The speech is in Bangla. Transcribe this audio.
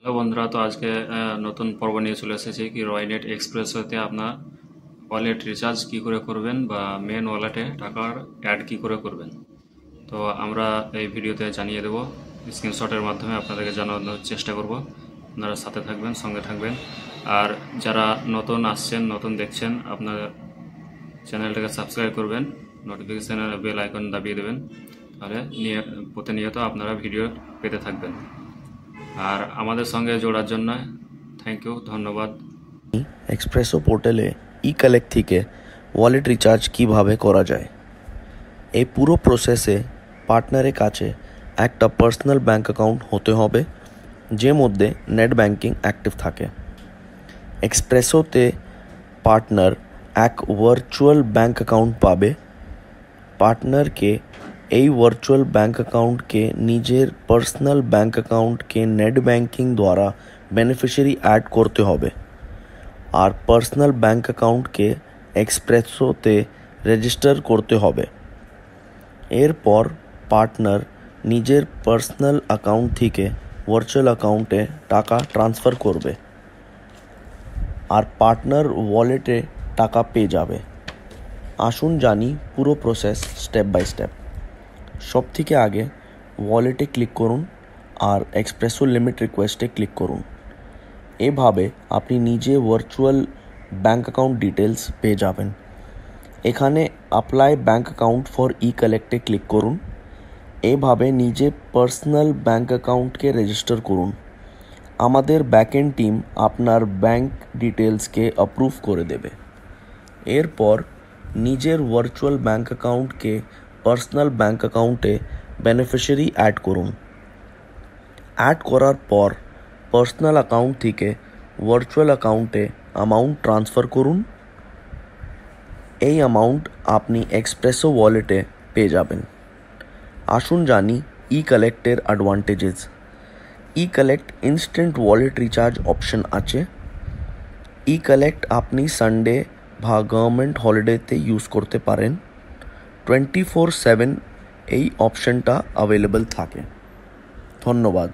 হ্যালো বন্ধুরা, তো আজকে নতুন পর্ব নিয়ে চলে এসেছি কি রয়নেট এক্সপ্রেস হতে আপনার ওয়ালেট রিচার্জ কি করে করবেন বা মেন ওয়ালেটে টাকার অ্যাড কি করে করবেন। তো আমরা এই ভিডিওতে জানিয়ে দেব, স্ক্রিনশটের মাধ্যমে আপনাদেরকে জানানোর চেষ্টা করব। আপনারা সাথে থাকবেন, সঙ্গে থাকবেন। আর যারা নতুন আসছেন, নতুন দেখছেন, আপনার চ্যানেলটাকে সাবস্ক্রাইব করবেন, নোটিফিকেশানের বেল আইকন দাবিয়ে দেবেন, তাহলে প্রতিনিয়ত আপনারা ভিডিও পেতে থাকবেন। আর আমাদের সঙ্গে জোড়ার জন্য থ্যাংক ইউ, ধন্যবাদ। এক্সপ্রেসো পোর্টালে ই-কালেক্ট থেকে ওয়ালেট রিচার্জ কিভাবে করা যায়, এই পুরো প্রসেসে পার্টনারের কাছে একটা পার্সোনাল ব্যাঙ্ক অ্যাকাউন্ট হতে হবে, যে মধ্যে নেট ব্যাঙ্কিং অ্যাক্টিভ থাকে। এক্সপ্রেসোতে পার্টনার এক ভার্চুয়াল ব্যাঙ্ক অ্যাকাউন্ট পাবে। পার্টনারকে এই ভার্চুয়াল ব্যাঙ্ক অ্যাকাউন্টকে নিজের পার্সোনাল ব্যাঙ্ক অ্যাকাউন্টকে নেট ব্যাঙ্কিং দ্বারা বেনিফিশিয়ারি অ্যাড করতে হবে। আর পার্সোনাল ব্যাঙ্ক অ্যাকাউন্টকে এক্সপ্রেসোতে রেজিস্টার করতে হবে। এরপর পার্টনার নিজের পার্সোনাল অ্যাকাউন্ট থেকে ভার্চুয়াল অ্যাকাউন্টে টাকা ট্রান্সফার করবে, আর পার্টনার ওয়ালেটে টাকা পেয়ে যাবে। আসুন জানি পুরো প্রসেস স্টেপ বাই স্টেপ। সব থেকে আগে ওয়ালেটে ক্লিক করুন আর এক্সপ্রেসো লিমিট রিকোয়েস্টে ক্লিক করুন। এভাবে আপনি নিজে ভার্চুয়াল ব্যাঙ্ক অ্যাকাউন্ট ডিটেলস পেয়ে যাবেন। এখানে অ্যাপ্লাই ব্যাঙ্ক অ্যাকাউন্ট ফর ই-কালেক্টে ক্লিক করুন। এভাবে নিজে পার্সোনাল ব্যাঙ্ক অ্যাকাউন্টকে রেজিস্টার করুন। আমাদের ব্যাকএন্ড টিম আপনার ব্যাঙ্ক ডিটেলসকে অ্যাপ্রুভ করে দেবে। এরপর নিজের ভার্চুয়াল ব্যাঙ্ক অ্যাকাউন্টকে পার্সোনাল ব্যাঙ্ক অ্যাকাউন্টে বেনিফিশিয়ারি অ্যাড করুন। অ্যাড করার পর পার্সোনাল অ্যাকাউন্ট থেকে ভার্চুয়াল অ্যাকাউন্টে অ্যামাউন্ট ট্রান্সফার করুন। এই অ্যামাউন্ট আপনি এক্সপ্রেসো ওয়ালেটে পেয়ে যাবেন। আসুন জানি ই-কালেক্টের advantages. E collect instant wallet recharge option আছে। ই-কালেক্ট আপনি সানডে বা গভর্নমেন্ট হলিডেতে ইউজ করতে পারেন। 24/7 এই অপশনটা অ্যাভেলেবল থাকে। ধন্যবাদ।